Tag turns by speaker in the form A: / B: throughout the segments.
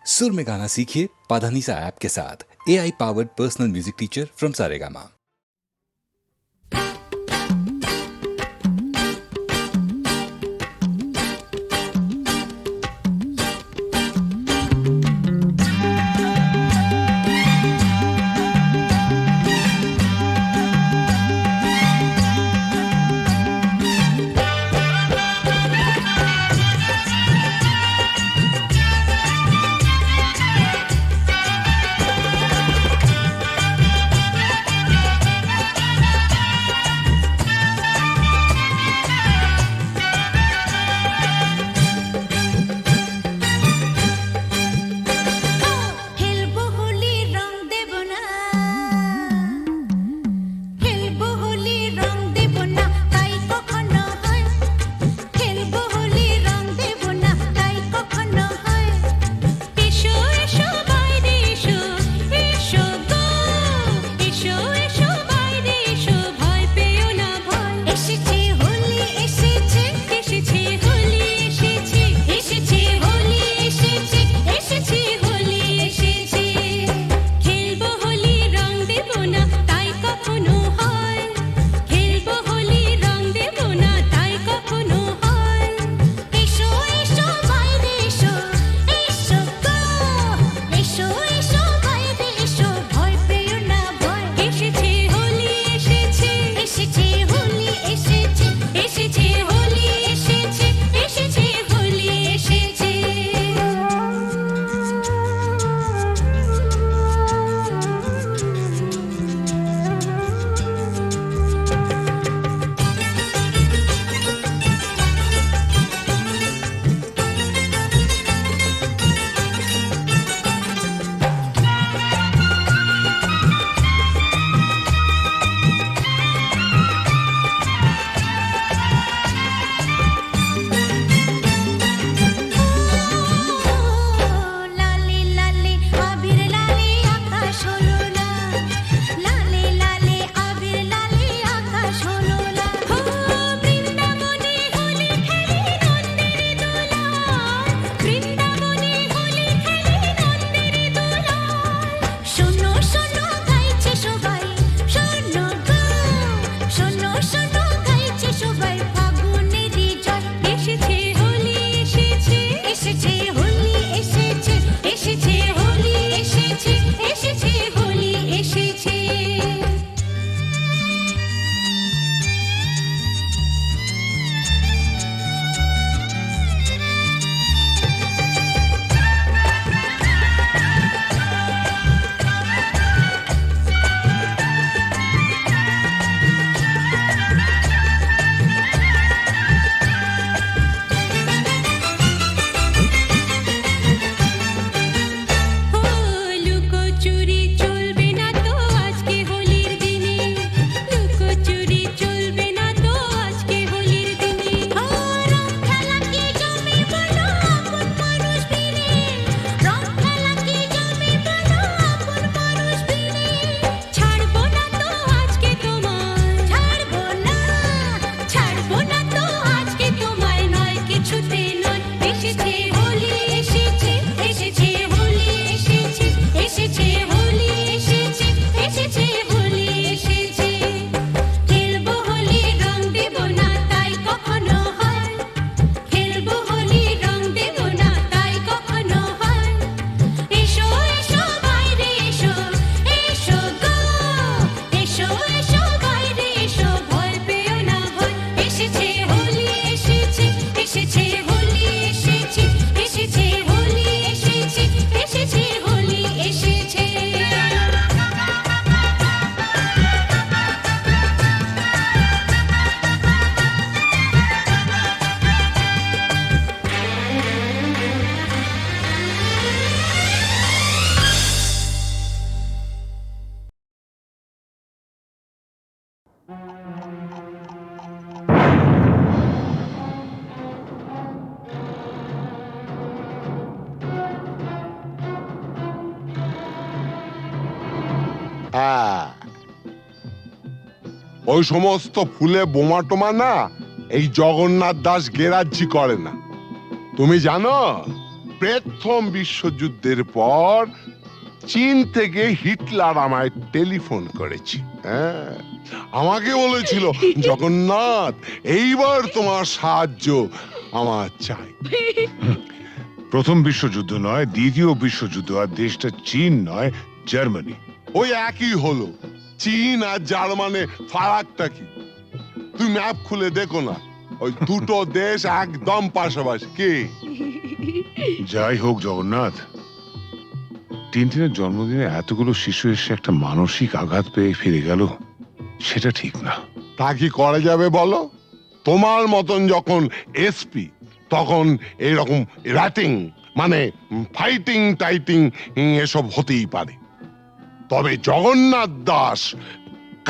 A: सुर में गाना सीखिए पाधानीसा ऐप के साथ। AI powered personal music teacher from Saregama.
B: ওই সমস্ত ফুলে বোমা টোমা না এই জগন্নাথ দাস গেরাজ্জি করে না। তুমি জানো প্রথম বিশ্বযুদ্ধের পর চীন থেকে হিটলার আমায় টেলিফোন করেছে। হ্যাঁ, আমাকে বলেছিল, জগন্নাথ, এইবার তোমার সাহায্য আমার চাই।
C: প্রথম বিশ্বযুদ্ধ নয়, দ্বিতীয় বিশ্বযুদ্ধ, আর দেশটা চীন নয়, জার্মানি।
B: ওই একই হলো। চীন আর জার্মানে ফারাকটা কি? তুমি ম্যাপ খুলে দেখো না, ওই দুটো দেশ একদম পাশাপাশি। কি
C: যাই হোক জগন্নাথ, টিনটিনের জন্মদিনে এতগুলো শিশু এসে একটা মানসিক আঘাত পেয়ে ফিরে গেল, সেটা ঠিক না।
B: তা কি করা যাবে বলো? তোমার মতন যখন এসপি, তখন এরকম র্যাটিং মানে ফাইটিং টাইটিং এসব হতেই পারে। তবে জগন্নাথ দাস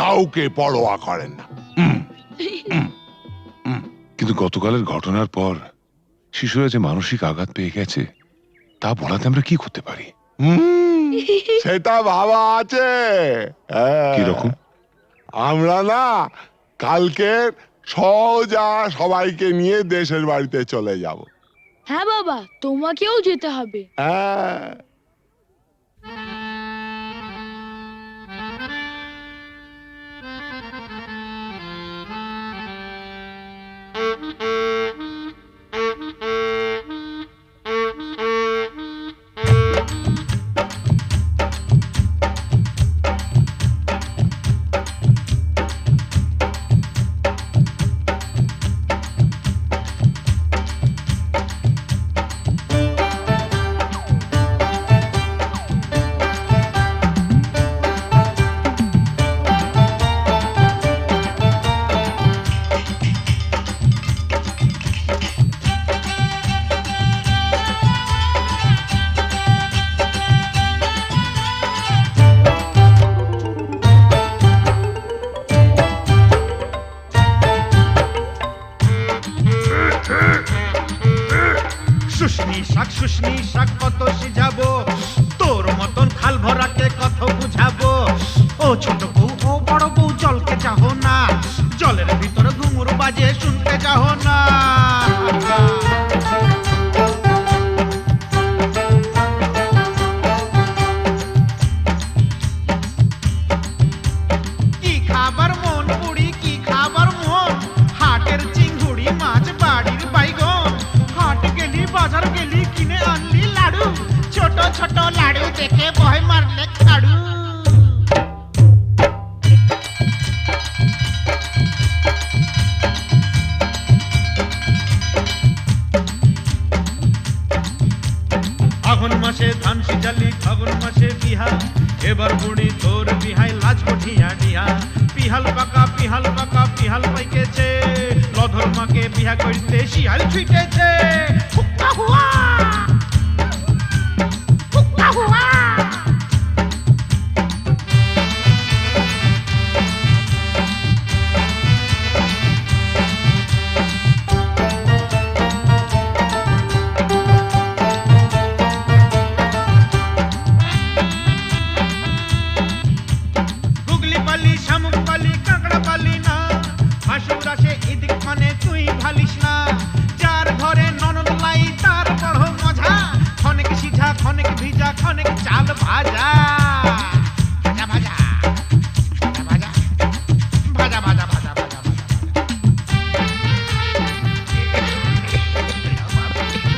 B: কাউকে পরোয়া করেন না।
C: কিন্তু গতকালের ঘটনার পর শিশুরা যে মানসিক আঘাত পেয়ে গেছে, তা বলাতে আমরা কি করতে পারি?
B: সেটা ভাবা আছে। হ্যাঁ।
C: কিরকম?
B: আমরা না কালকে সোজা সবাইকে নিয়ে দেশের বাড়িতে চলে যাব।
D: হ্যাঁ বাবা, তোমাকেও যেতে হবে।
B: হ্যাঁ,
E: শুশনি শাক কত সিজাবো, তোর মতন খাল ভরাকে কত বুঝাবো। ও ছোট বউ, ও বড় বউ, জলকে চাহো না, জলের ভিতর ঘুঙুর বাজে শুনতে চাহো না। কি খাবার মন বুড়ি, কি খাবার মন, হাটের চিংড়ি মাছ, বাড়ির বাইগন। হাট গেলি, বাজার গেলি, কিনে আনলি লাড়ু, ছোট ছোট লাড়ু দেখে ভয় মারলে খাড়ু। আগুন মাসে ধান সিজালি, ফাগুন মাসে বিহা, এবার বুড়ি তোর বিহাই লাজ কঠিয়া ডিহা। পিহাল পাকা, পিহাল পাকা, পিহাল পাইকেছে, লধর মাকে বিহা করতে শিয়াল ছুটেছে। হুক্কা হুয়া, হুক্কা হুয়া। গুগলি পালি, শামুক পালি, কাঁকড়া পালি না, হাসুর আসে এদিক মানে তুই ভালিস না। যার ঘরে ননদ লাই তার বড় মজা, খনেক সিঝা, খনেক ভিজা, খনেক চাল ভাজা। ভাজা ভাজা, ভাজা ভাজা, ভাজা ভাজা, ভাজা ভাজা।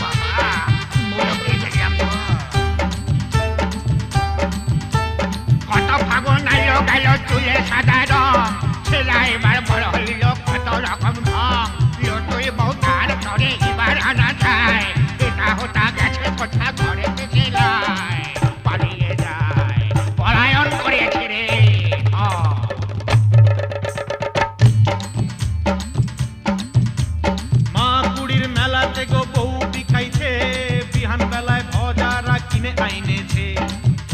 E: বাবা, মুড়ো খেয়ে গেলাম তো। কত ফাগুন আইলো গেল চুলে সাদা রং, ছেলা এবার বড় হইল কত রকম ঢং। তুই বউ তার ঘরে এবার আনা যায়, এটা হতা গেছে কোথা ঘরে লাই পালিয়ে যায়, পলায়ন করেছে রে। মা কুড়ির মেলাতে গো বউ বিখাইছে, বিহান বেলায় ভজারা কিনে আইনেছে।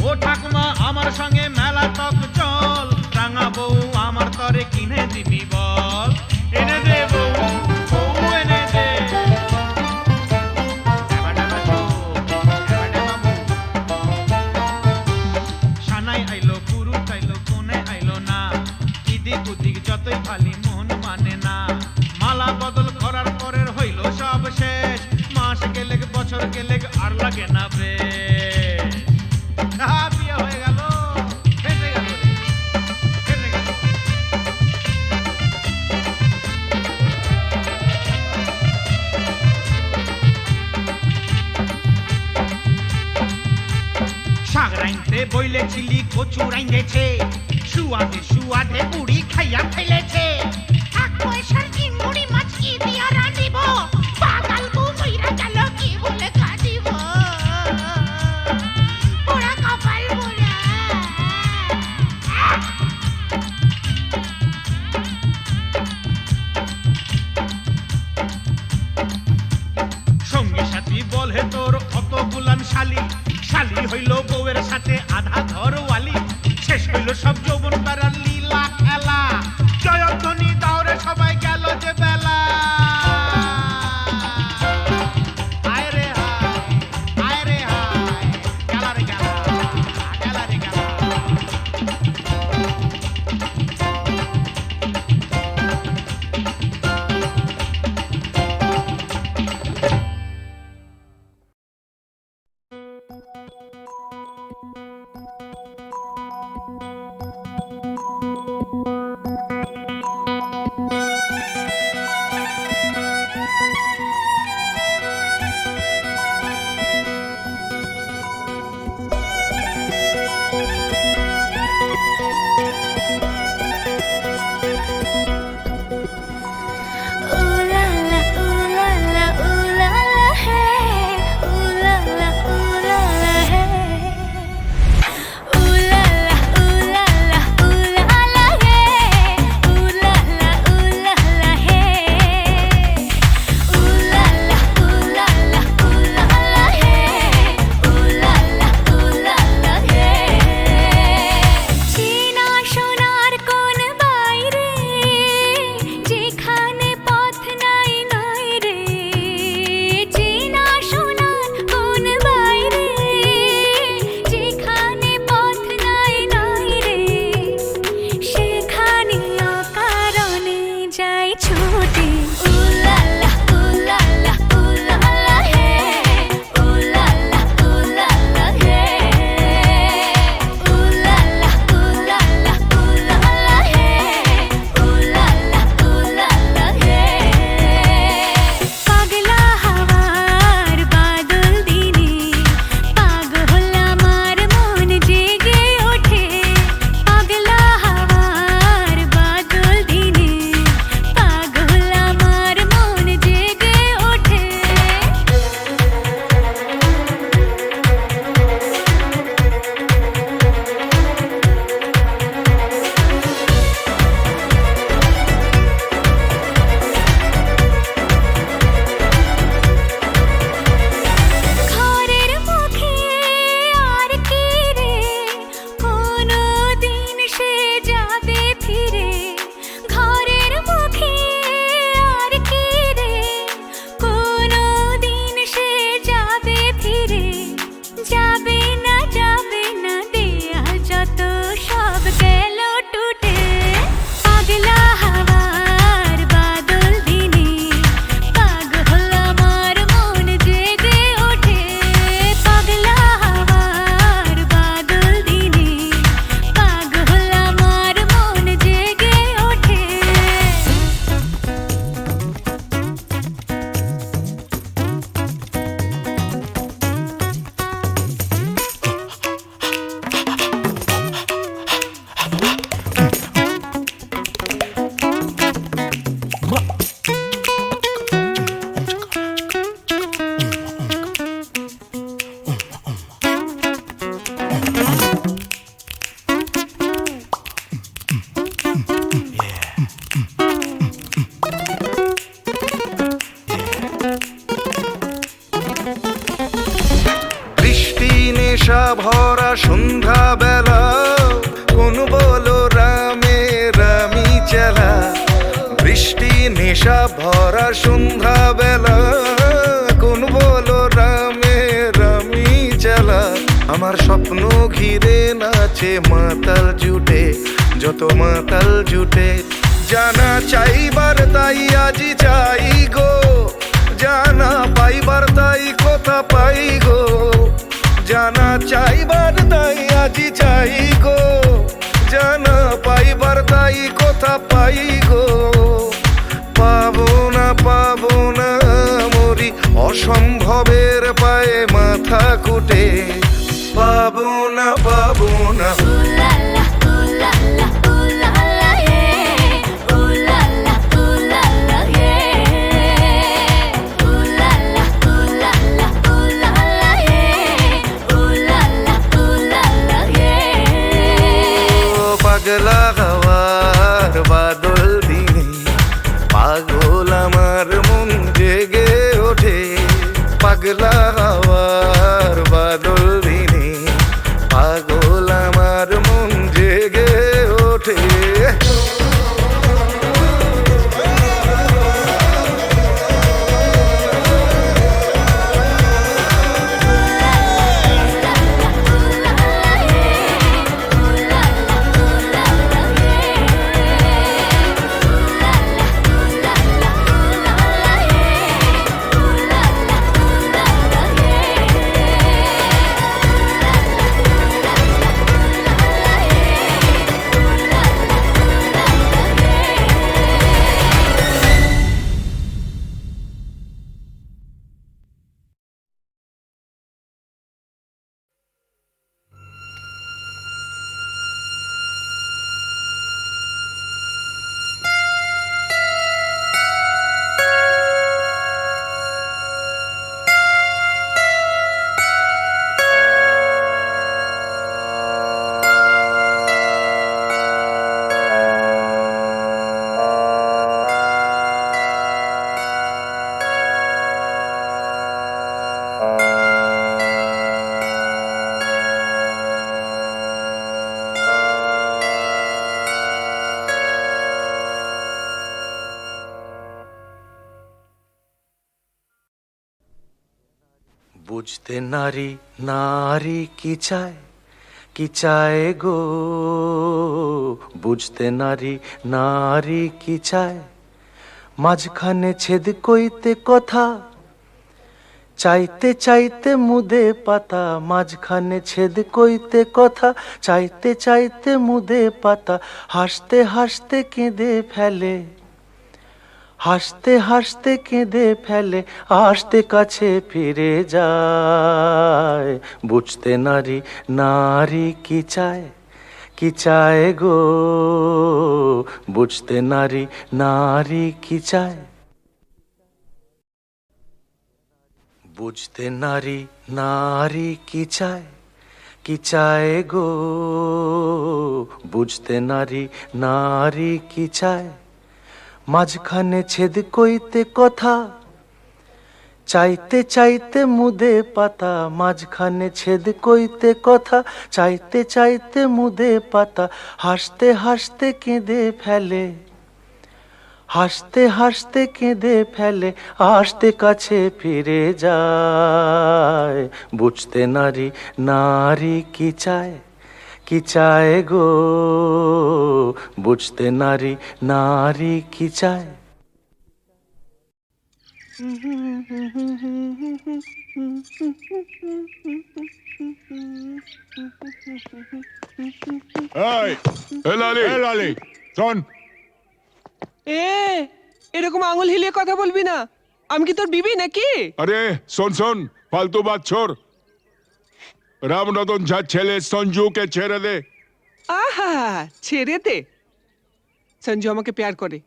E: ও ঠাকুমা আমার সঙ্গে মেলা টক চল, রাঙা বউ আমার তরে কিনে দিবি বল। এনে দে বউ, বউ এনে দে। ডাবা ডাবা চো, ডাবা ডাবা বউ। সানাই আইলো, পুরুষ আইলো, কোনে আইলো না, ইদিক উদিক যতই খালি মন মানে না। মালা বদল করার পরের হইল সব শেষ, মাস গেলে বছর গেলে আর লাগে রাইনতে বইলেছিলি কচু রাইন্দেছে, সুয়াদে সুয়াদে বুড়ি খাইয়া ফেলেছে। এক পয়সার চিংড়ি মাছ কি দিয়া রাঁধিব, পাগাল বউ মইরা গেল কি বলে কাঁদিব। পোড়া কপাল পোড়া। সঙ্গী সাথী বলে তোর অত গুলান শালি, শালি হইল বউয়ের সাথে আধা ঘরওয়ালি। শেষ হইল সব যৌবন বেড়ার লীলা খেলা, জয়ধ্বনি দাওরে সবাই গেল যে বেলা। আয় রে হায়, আয় রে হায়, গেলা রে গেলা, গেলা রে গেলা।
F: নেশা ভরা সন্ধ্যা বেলা কোন বলো রামে রামি চালা বৃষ্টি নেশা ভরা সন্ধ্যা বেলা কোন বলো রামে রামি চালা আমার স্বপ্ন ঘিরে নাচে মাতাল জুটে যত মাতাল জুটে জানা চাইবার তাই আজি চাই গো জানা পাইবার তাই কথা পাই গো জানা চাইবার তাই আজি চাই গো জানা পাইবার তাই কথা পাই গো পাবো না মরি অসম্ভবের পায়ে মাথা কুটে পাবো না পাগলা হওয়ার বাদল দিনে পাগল আমার মন জেগে ওঠে পাগলা হওয়ার বাদল দিনে পাগল আমার মন জেগে ওঠে বুঝতে নারী নারী কি চায় গো বুঝতে নারী নারী কি চায় মাঝখানে ছেদ কইতে কথা চাইতে চাইতে মুদে পাতা মাঝখানে ছেদ কইতে কথা চাইতে চাইতে মুদে পাতা হাসতে হাসতে কেঁদে ফেলে হাসতে হাসতে কেঁদে ফেলে আসতে কাছে ফিরে যায় বুঝতে নারী নারী কি চায় গো বুঝতে নারী নারী কি চায় বুঝতে নারী নারী কি চায় গো বুঝতে নারী নারী কি চায় মাঝখানে ছেদ কইতে কথা চাইতে চাইতে মুদে পাতা মাঝখানে ছেদ কইতে কথা চাইতে চাইতে মুদে পাতা হাসতে হাসতে কেঁদে ফেলে হাসতে হাসতে কেঁদে ফেলে আসতে কাছে ফিরে যায় বুঝতে নারী নারী কি চায় গো বুঝতে নারী নারী কি চায়
C: লালি শোন
G: এরকম আঙুল হিলিয়ে কথা বলবি না আমি কি তোর বিবি নাকি
C: আরে শোন ফালতু বাত ছোড় রামরতন ঝার ছেলে সঞ্জুকে ছেড়ে দে
G: আহা ছেড়ে দে সঞ্জু আমাকে প্যার করে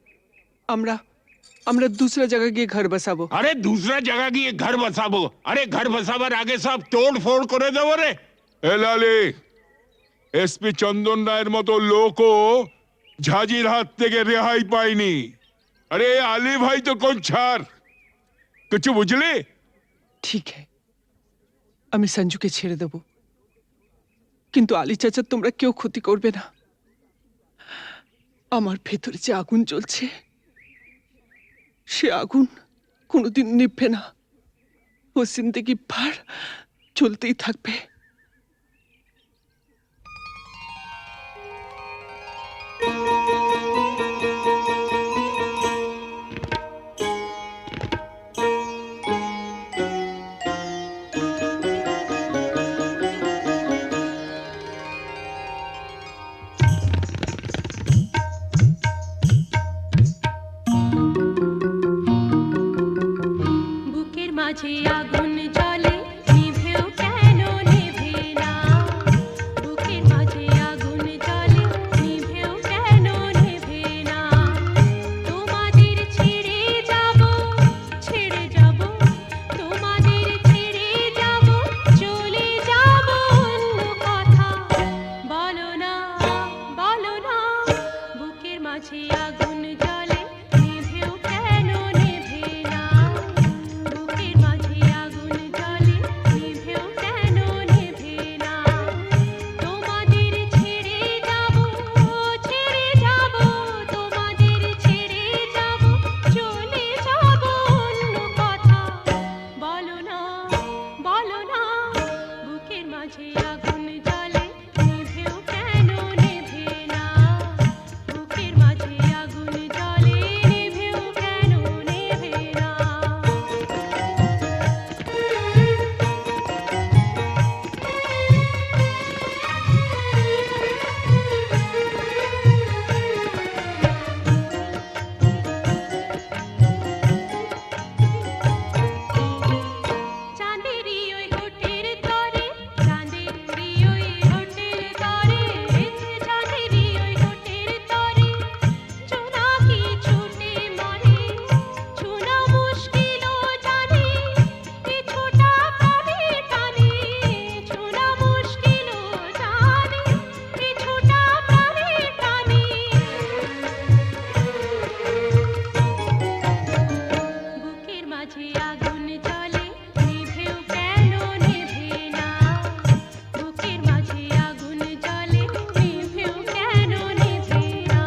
G: আমরা আমরা दूसरा जगह গিয়ে ঘর বসাবো
C: আরে दूसरा जगह গিয়ে ঘর বসাবো আরে ঘর বসাবার আগে সব তোড় ফোড় করে দেবো রে এ লালি এসপি চন্দন রায়ের মতো লোকও ঝাঁঝির হাত থেকে রেহাই পায়নি আরে আলী ভাই তো কোন ছাড় কিছু বুঝলি
G: ঠিক है আমি সঞ্জুকে ছেড়ে দেব কিন্তু আলী চাচা তোমরা কেউ ক্ষতি করবে না আমার ভেতরে যে আগুন জ্বলছে সে আগুন কোনোদিন নিভবে না ও জিন্দেগি ভর জ্বলতেই থাকবে
H: বুকের মাঝে আগুন জ্বলে নিভেও কেন নিভে আগুন জ্বলে নিভেও কেন নেভে না বুকের মাঝে আগুন জ্বলে নিভেও কেন নেভে না চাঁদেরই ওই হোটেল তরে চাঁদেরই ওই হোটেল তরে চাঁদেরই ওই হোটেল তরে চোনা কি ছুটে মরে চুনা মুশকিল জানে এ ছোটা প্রাণে টানে চুনা মুশকিল জানে এ ছোটা প্রাণে টানে বুকের মাঝে আগুন জ্বলে নিভেও কেন নেভে না বুকের মাঝে আগুন জ্বলে নিভেও কেন নেভে না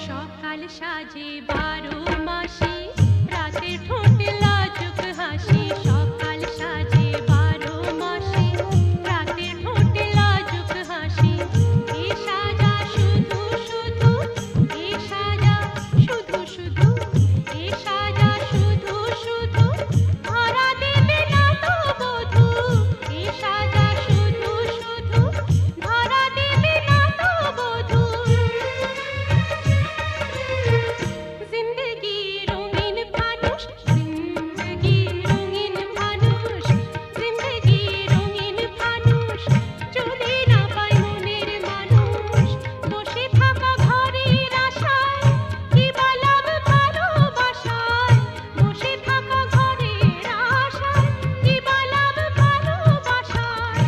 H: সকাল সাজে 12 মাসি রাতে ঠোঁট লাজুক হাসি সকাল সাজে 12 মাসি রাতে ঠোঁট লাজুক হাসি এ সাজা শুধু শুধু এ সাজা শুধু শুধু এ সাজা শুধু শুধু ধরা দেবে না তো বধূ এ সাজা শুধু শুধু ধরা দেবে না তো বধূ জিন্দগি রঙিন ফানুষ জিন্দগি রঙিন ফানুষ জিন্দগি রঙিন ফানুষ যদি না পায় মনের মানুষ বসে থাকা ঘরের আশায় কি বালাম ভালোবাসায় বসে থাকা ঘরের আশায় কি বালাম ভালোবাসায়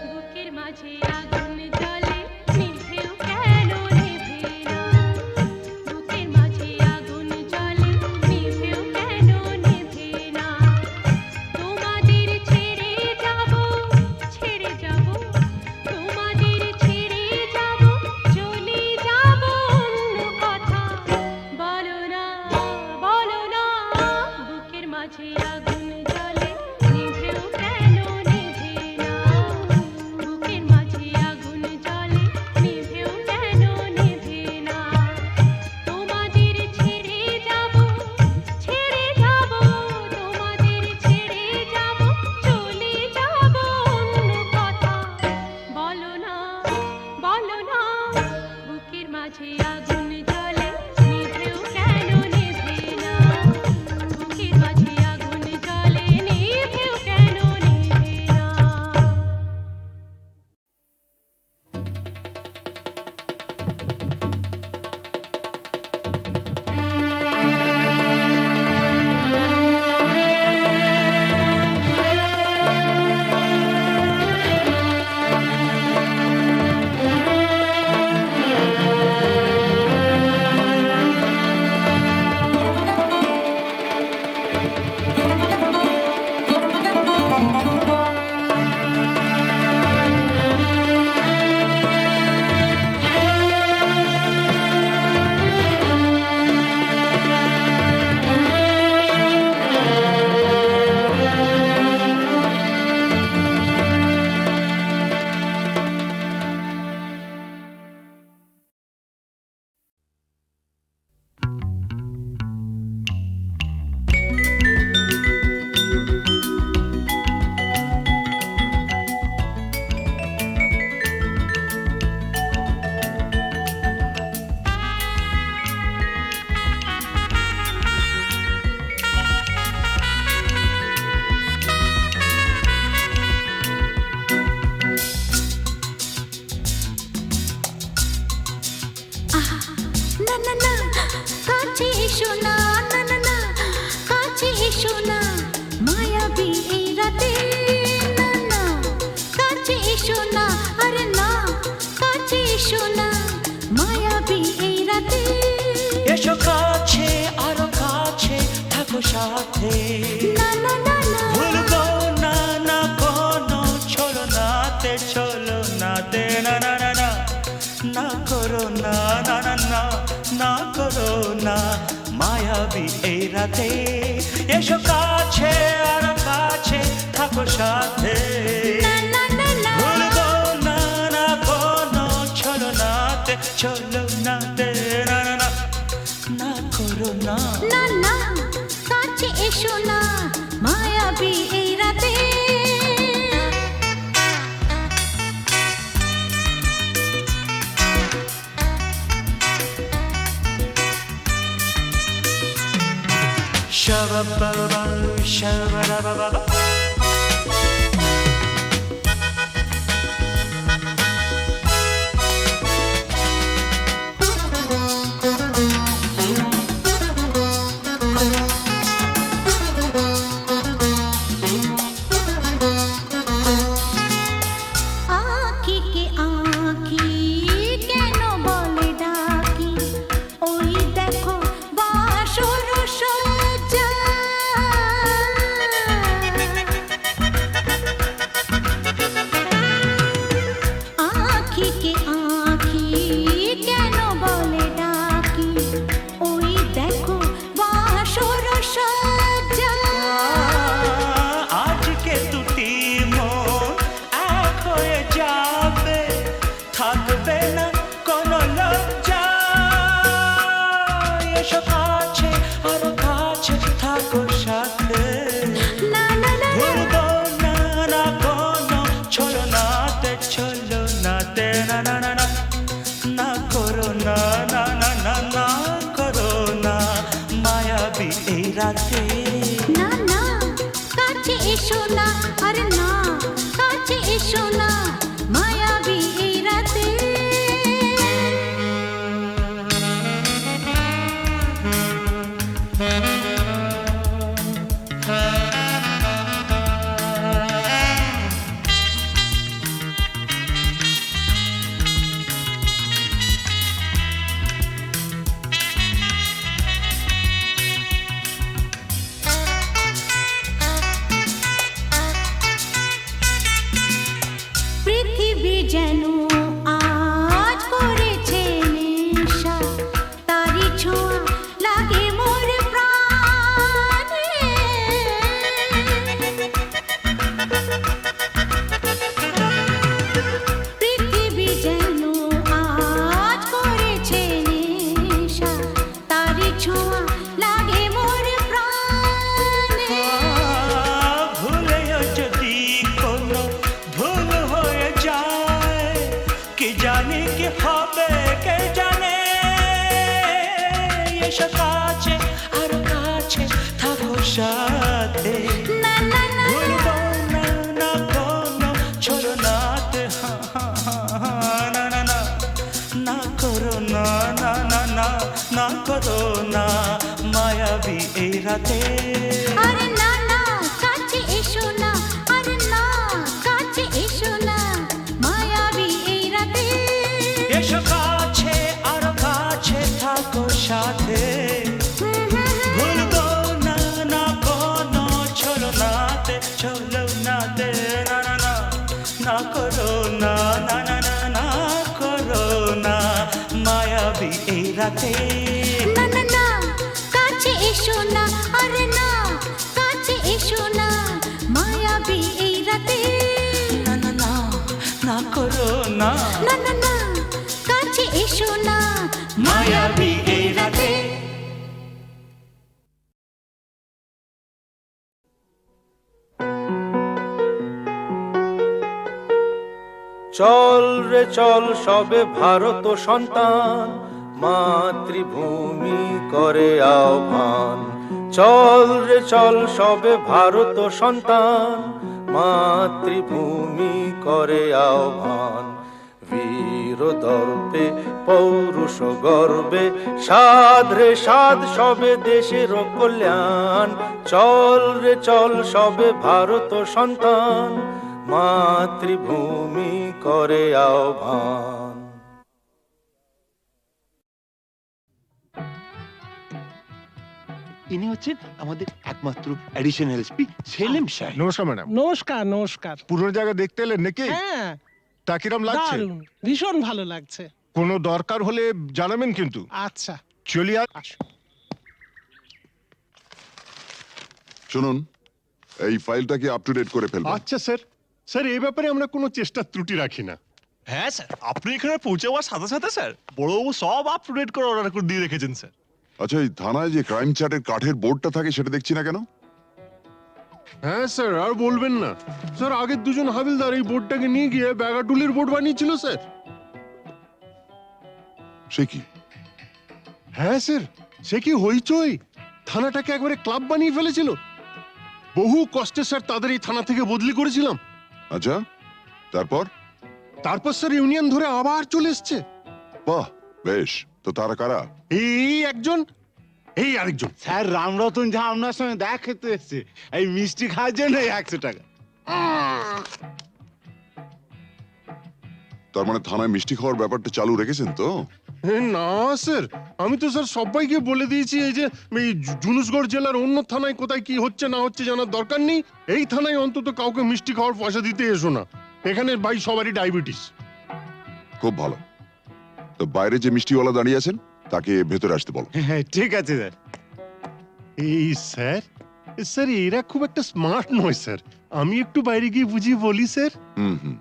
H: বুকের মাঝে আগুন জ্বলে নিভেও কেন নেভে না বুকের মাঝে আগুন জ্বলে নিভেও কেন নেভে না তোমাদের ছেড়ে যাব তোমাদের ছেড়ে যাব চলে যাব অন্য কথা বলো না বুকের মাঝে আগুন জ্বলে নিভেও কেন নেভে না বুকের মাঝে আগুন জ্বলে নিভেও কেন নেভে না তোমাদের ছেড়ে যাব তোমাদের ছেড়ে যাব চলে যাব অন্য কথা বলো না বুকের মাঝে আগুন জ্বলে নিভেও কেন নেভে না বুকের মাঝে আগুন জ্বলে নিভেও কেন নেভে না
I: এসো
F: সাথে ভুলবো না না কোনো ছলনাতে ছলনাতে না না না না না করো না না না না না করো না মায়াবী এই রাতে এসো কাছে আর কাছে থাকো সাথে ভুলবো না না কোনো ছলনাতে ছলনাতে না না না না করো না
H: না না কাছে এসো না মায়াবী এই রাতে
F: Shabba-ba-ba, shabba-da-ba-ba-ba.
H: আঁখি কে আঁখি কেন বলে ডাকি ওই দেখো বাসর সজ্জা আঁখি কে আঁখি কেন বলে ডাকি ওই দেখো বাসর সজ্জা
F: আজকে দুটি মন এক হয়ে যাবে থাকবে না কোনো লজ্জা এসো কাছে আরো কাছে থাকো সাথে
H: না না না
F: ভুলবো না না কোনো ছলনাতে ছলনাতে না না না না না করো না না না না না করো না মায়াবী এই রাতে
H: না না কাছে এসো না আরে না কাছে এসো না মায়াবী এই রাতে পৃথিবী যেন আজ করেছে নেশা তারি ছোঁয়া লাগে মোর প্রাণে পৃথিবী যেন আজ করেছে নেশা তারি ছোঁয়া লাগে মোর প্রাণে
F: ভুলেও যদি কোনো ভুল হয়ে যায় কি জানি কি হবে কে জানে এসো কাছে আর কাছে থাকো সাথে
H: না না না
F: ভুলবো না না কোনো ছলনাতে না না না না করো না না না না না করো না মায়াবী এই রাতে
H: আরে না না কাছে এসো না আরে না কাছে এসো না মায়াবী এই রাতে
F: এসো কাছে আর কাছে থাকো সাথে ভুলবো না না কোনো ছলনাতে ছলনাতে না না না না করো না না না না না করো না মায়াবী এই রাতে
H: না না না কাছে এসো না আরে না কাছে এসো না মায়াবী এই রাতে
F: না না না না করো না
H: না না না কাছে এসো না
F: মায়াবী এই রাতে
I: চল রে চল সবে ভারত সন্তান মাতৃভূমি করে আহ্বান চল রে চল সবে ভারত সন্তান মাতৃভূমি করে আহ্বান বীর দর্পে পৌরুষ গর্বে সাধ রে সাধ সবে দেশের কল্যাণ চল রে চল সবে ভারত সন্তান মাতৃভূমি করে আহ্বান
J: ইনি হচ্ছেন আমাদের একমাত্র অ্যাডিশনাল এসপি সেলিম সাহেব।
K: নমস্কার ম্যাডাম।
G: নমস্কার নমস্কার।
K: পুরো জায়গা দেখতে এলেন নাকি?
G: হ্যাঁ,
K: তা কিরম লাগছে?
G: দারুণ, ভীষণ ভালো লাগছে।
K: কোনো দরকার হলে জানাবেন কিন্তু।
G: আচ্ছা,
K: চলি আর
G: আসো।
L: শুনুন, এই ফাইলটাকে আপ টু ডেট করে ফেলবেন।
K: আচ্ছা স্যার। স্যার এই ব্যাপারে আমরা কোনো চেষ্টা ত্রুটি রাখি না।
M: হ্যাঁ স্যার, আপনি এখানে পৌঁছাবার সাথে সাথে স্যার বড়বাবু সব আপ টু ডেট করে অর্ডার করে দিয়ে রেখেছেন স্যার।
L: আচ্ছা, এই থানায় যে ক্রাইম চার্টের কাঠের বোর্ডটা থাকে সেটা দেখছি না কেন?
K: হ্যাঁ স্যার, আর বলবেন না স্যার, আগের দুজন হাবিলদার এই বোর্ডটাকে নিয়ে গিয়ে ব্যাগাটুলির বোর্ড বানিয়েছিল স্যার।
L: সে কি?
K: হ্যাঁ স্যার, সে কি হইচই, থানাটাকে একবারে ক্লাব বানিয়ে ফেলেছিল। বহু কষ্টে স্যার তাদের এই থানা থেকে বদলি করেছিলাম।
L: আচ্ছা, তারপর?
K: তারপর স্যার ইউনিয়ন ধরে আবার চলে এসছে।
L: বাহ, বেশ। তো তারা কারা?
K: এই একজন, এই আরেকজন।
J: স্যার রামরতন ঝা আপনার সঙ্গে দেখা খেতে এসছে এই মিষ্টি খাওয়ার জন্য 100 টাকা।
L: তার মানে থানায় মিষ্টি খাওয়ার ব্যাপারটা চালু রেখেছেন তো?
K: না স্যার, আমি তো স্যার সবাইকে বলে দিয়েছি এই যে এই জুনুসগড় জেলার অন্য থানায় কোথায় কি হচ্ছে না হচ্ছে জানার দরকার নেই। এই থানায় অন্তত কাউকে মিষ্টি খাওয়ার পয়সা দিতে এসো না। এখানে ভাই সবারই ডায়াবেটিস।
L: খুব ভালো। তো বাইরে যে মিষ্টিওয়ালা দাঁড়িয়ে আছেন তাকে ভেতরে আসতে বলো।
J: হ্যাঁ ঠিক আছে স্যার।
K: এই স্যার, স্যার এরা খুব একটা স্মার্ট নয় স্যার, আমি একটু বাইরে গিয়ে বুঝিয়ে বলি স্যার।
L: হুম হুম।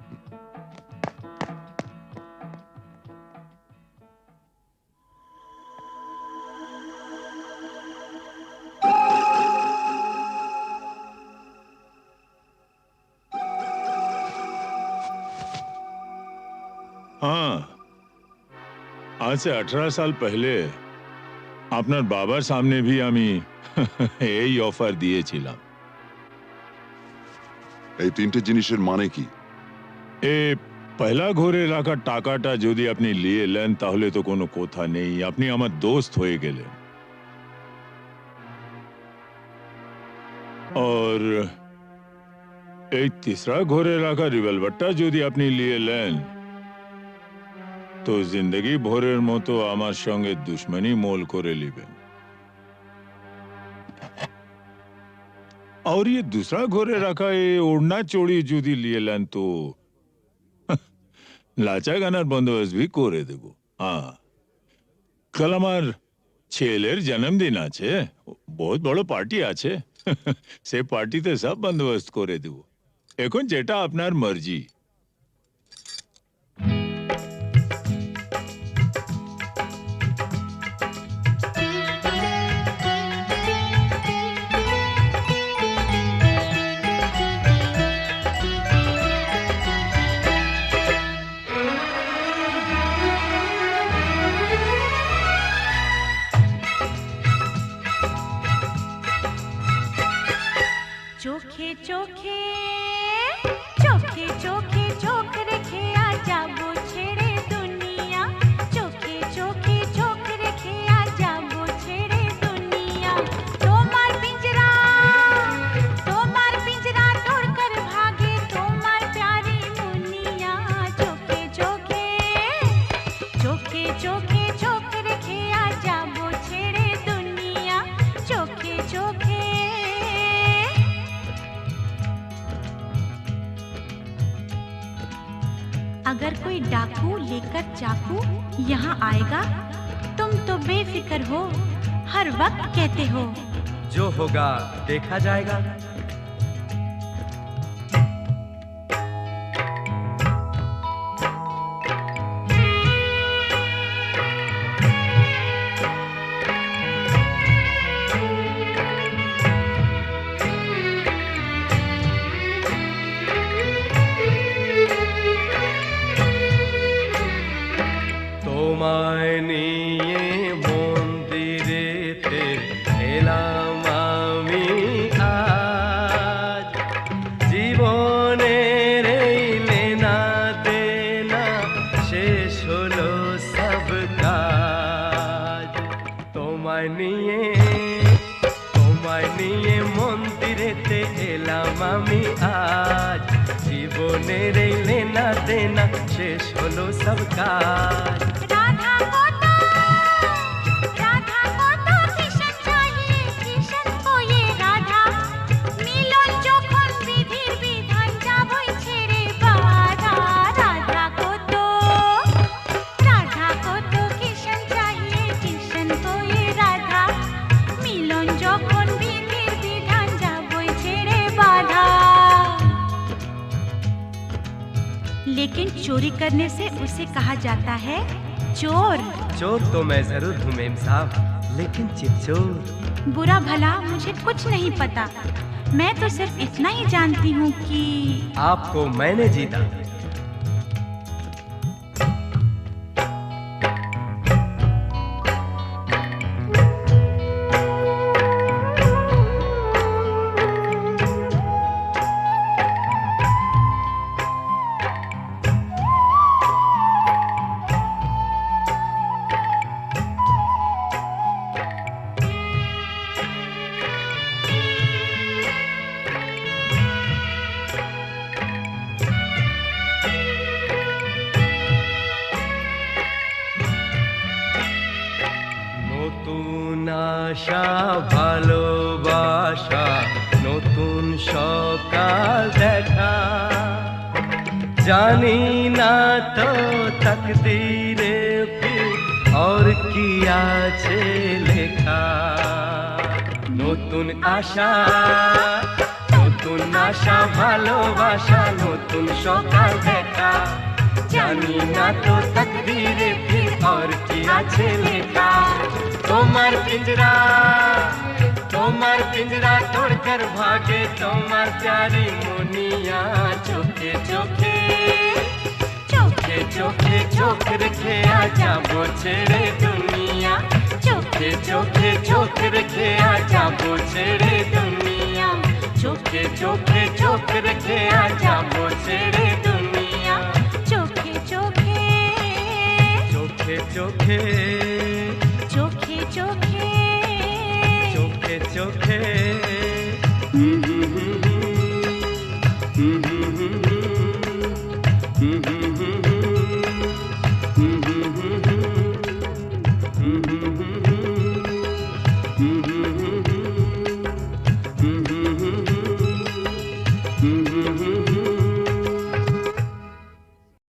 C: हाँ, आज से 18 साल पहले আপনার বাবার সামনে भी আমি এই অফার দিয়েছিলাম।
L: এই তিনটে জিনিসের মানে কি?
C: এ পয়লা ঘরে রাখা টাকাটা যদি আপনি নিয়ে নেন তাহলে তো কোনো কথা নেই, আপনি আমার দোস্ত হয়ে গেলেন। और এই तीसरा ঘরে রাখা রিভলভারটা যদি আপনি নিয়ে নেন তো জিন্দগি ভরের মতো আমার সঙ্গে দুশ্মনী মোল করে নেবেন। और ये दूसरा घरे रखा ये ओढ़ना चोड़ी যদি নিয়ে নেন তো লাচা গানার বন্দোবস্ত भी করে দেব। হ্যাঁ, কাল আমার ছেলের জন্মদিন আছে, বহুত বড় পার্টি আছে, সে পার্টিতে সব বন্দোবস্ত করে দেব। এখন যেটা আপনার মর্জি।
H: চোখে চোখে চোখে চোখে চোখ রেখে আজ যাবো ছেড়ে দুনিয়া, চোখে চোখে চোখ রেখে আজ যাবো ছেড়ে দুনিয়া। তোমার পিंजरा तोड़ कर भागे তোমার प्यारी मुनिया, চোখে চোখে চোখে চোখে চোখ রেখে আজ যাবো ছেড়ে দুনিয়া, চোখে চোখে। अगर कोई डाकू लेकर चाकू यहाँ आएगा तुम तो बेफिक्र हो, हर वक्त कहते हो
F: जो होगा देखा जाएगा। তোমায় নিয়ে মন্দিরেতে এলাম আমি আজ, জীবনের এই লেনা দেনা শেষ হলো সব কাজ। তোমায় নিয়ে মন্দিরেতে এলাম আমি আজ, জীবনের এই লেনা দেনা শেষ হলো সব কাজ।
H: राधा को तो किशन चाहिए, लेकिन चोरी करने से उसे कहा जाता है चोर।
N: चोर तो मैं जरूर हूँ मेम साहब, लेकिन चिपचोर।
H: बुरा भला मुझे कुछ नहीं पता, मैं तो सिर्फ इतना ही जानती हूँ कि
N: आपको मैंने जीता। নতুন আশা ভালোবাসা, নতুন সকাল দেখা, জানি না তো তকদীরে ফির और কি আছে লেখা। নতুন আশা, নতুন আশা ভালোবাসা, নতুন সকাল দেখা, জানি না তো তকদীরে ফির और কি আছে লেখা। তোমার পিঞ্জরা, তোমার পিঞ্জরা তোড়কর ভাগে তোমার প্যারি মুনিয়া, চোখে চোখে চোখে চোখে চোখ রেখে আজাবো ছেড়ে দুনিয়া, চোখে চোখে চোখ রেখে আজাবো ছেড়ে দুনিয়া, চোখে চোখে চোখ রেখে আজাবো ছেড়ে দুনিয়া, চোখে চোখে চোখে চোখে চোখে চোখে চোখে চোখে